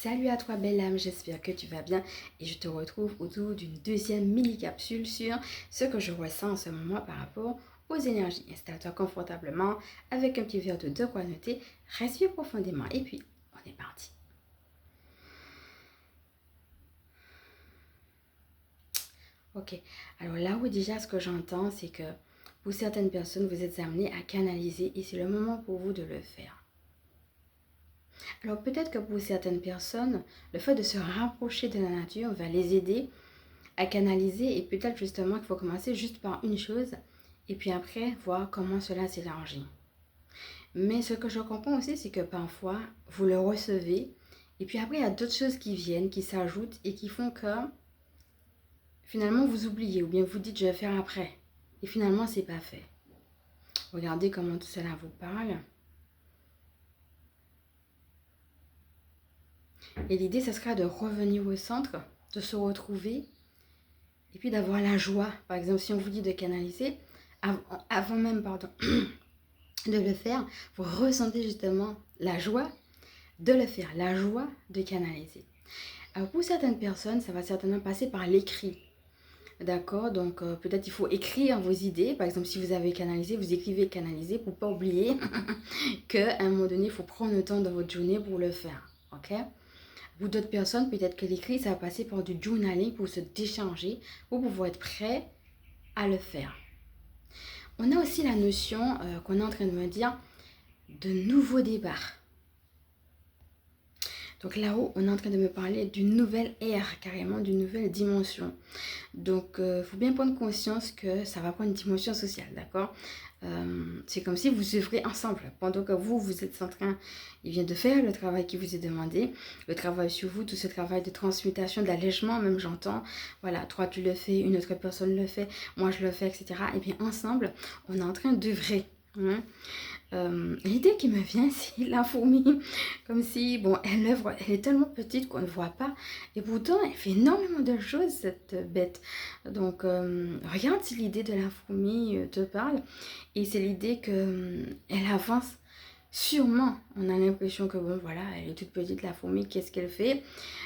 Salut à toi belle âme, j'espère que tu vas bien et je te retrouve autour d'une deuxième mini-capsule sur ce que je ressens en ce moment par rapport aux énergies. Installe-toi confortablement avec un petit verre de quoi noter, respire profondément et puis on est parti. Ok, alors là où déjà ce que j'entends c'est que pour certaines personnes vous êtes amenés à canaliser et c'est le moment pour vous de le faire. Alors peut-être que pour certaines personnes, le fait de se rapprocher de la nature va les aider à canaliser et peut-être justement qu'il faut commencer juste par une chose et puis après voir comment cela s'élargit. Mais ce que je comprends aussi, c'est que parfois vous le recevez et puis après il y a d'autres choses qui viennent, qui s'ajoutent et qui font que finalement vous oubliez ou bien vous dites je vais faire après et finalement c'est pas fait. Regardez comment tout cela vous parle. Et l'idée, ce sera de revenir au centre, de se retrouver et puis d'avoir la joie. Par exemple, si on vous dit de canaliser, avant même de le faire, vous ressentez justement la joie de le faire, la joie de canaliser. Alors pour certaines personnes, ça va certainement passer par l'écrit. D'accord, donc peut-être il faut écrire vos idées. Par exemple, si vous avez canalisé, vous écrivez canaliser pour ne pas oublier qu'à un moment donné, il faut prendre le temps dans votre journée pour le faire. Ok? Pour d'autres personnes, peut-être que l'écrit, ça va passer par du journaling pour se décharger, pour pouvoir être prêt à le faire. On a aussi la notion qu'on est en train de me dire de nouveaux départs. Donc là-haut, on est en train de me parler d'une nouvelle ère, carrément d'une nouvelle dimension. Donc, il faut bien prendre conscience que ça va prendre une dimension sociale, d'accord? C'est comme si vous œuvrez ensemble. Pendant que vous êtes en train de faire le travail qui vous est demandé, le travail sur vous, tout ce travail de transmutation, d'allègement, même j'entends, voilà, toi tu le fais, une autre personne le fait, moi je le fais, etc. Et bien ensemble, on est en train d'œuvrer. Hein? L'idée qui me vient, c'est la fourmi. Comme si, bon, elle est tellement petite qu'on ne voit pas. Et pourtant, elle fait énormément de choses, cette bête. Donc, regarde si l'idée de la fourmi te parle. Et c'est l'idée qu'elle avance sûrement. On a l'impression que, bon, voilà, elle est toute petite, la fourmi. Qu'est-ce qu'elle fait?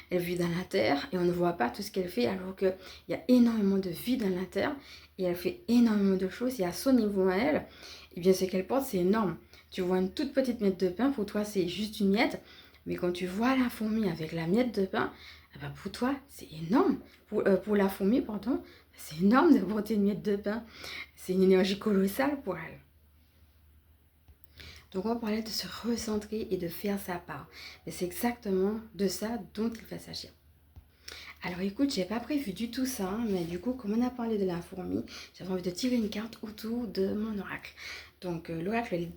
Elle vit dans la terre et on ne voit pas tout ce qu'elle fait, alors qu'il y a énormément de vie dans la terre. Et elle fait énormément de choses. Et à son niveau à elle, eh bien, ce qu'elle porte, c'est énorme. Tu vois une toute petite miette de pain, pour toi, c'est juste une miette. Mais quand tu vois la fourmi avec la miette de pain, eh ben pour toi, c'est énorme. Pour la fourmi, pardon, c'est énorme de porter une miette de pain. C'est une énergie colossale pour elle. Donc, on va parler de se recentrer et de faire sa part. Mais c'est exactement de ça dont il va s'agir. Alors écoute, j'ai pas prévu du tout ça, mais du coup, comme on a parlé de la fourmi, j'avais envie de tirer une carte autour de mon oracle. Donc l'oracle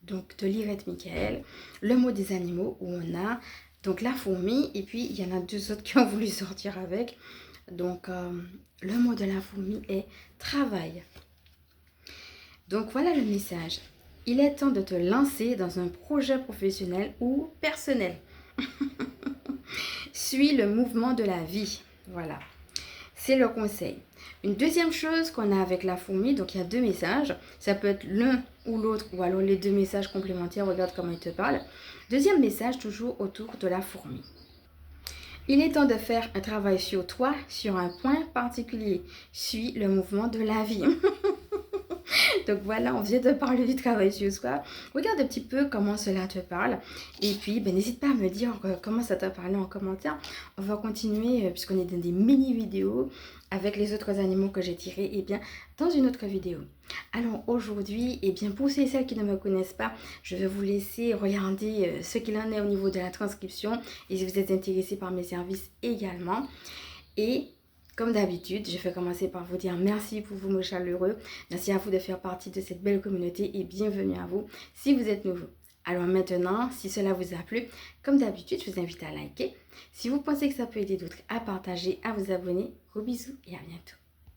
de l'Irète Michael, le mot des animaux, où on a donc la fourmi, et puis il y en a deux autres qui ont voulu sortir avec. Donc le mot de la fourmi est travail. Donc voilà le message. Il est temps de te lancer dans un projet professionnel ou personnel. Suis le mouvement de la vie. Voilà. C'est le conseil. Une deuxième chose qu'on a avec la fourmi, donc il y a deux messages. Ça peut être l'un ou l'autre, ou alors les deux messages complémentaires. Regarde comment il te parle. Deuxième message, toujours autour de la fourmi. Il est temps de faire un travail sur toi, sur un point particulier. Suis le mouvement de la vie. Donc voilà, on vient de parler du travail sur soi. Regarde un petit peu comment cela te parle. Et puis, n'hésite pas à me dire comment ça t'a parlé en commentaire. On va continuer, puisqu'on est dans des mini-vidéos avec les autres animaux que j'ai tirés, dans une autre vidéo. Alors aujourd'hui, pour ceux et celles qui ne me connaissent pas, je vais vous laisser regarder ce qu'il en est au niveau de la transcription. Et si vous êtes intéressé par mes services également. Et comme d'habitude, je vais commencer par vous dire merci pour vos mots chaleureux. Merci à vous de faire partie de cette belle communauté et bienvenue à vous si vous êtes nouveau. Alors maintenant, si cela vous a plu, comme d'habitude, je vous invite à liker. Si vous pensez que ça peut aider d'autres, à partager, à vous abonner. Gros bisous et à bientôt.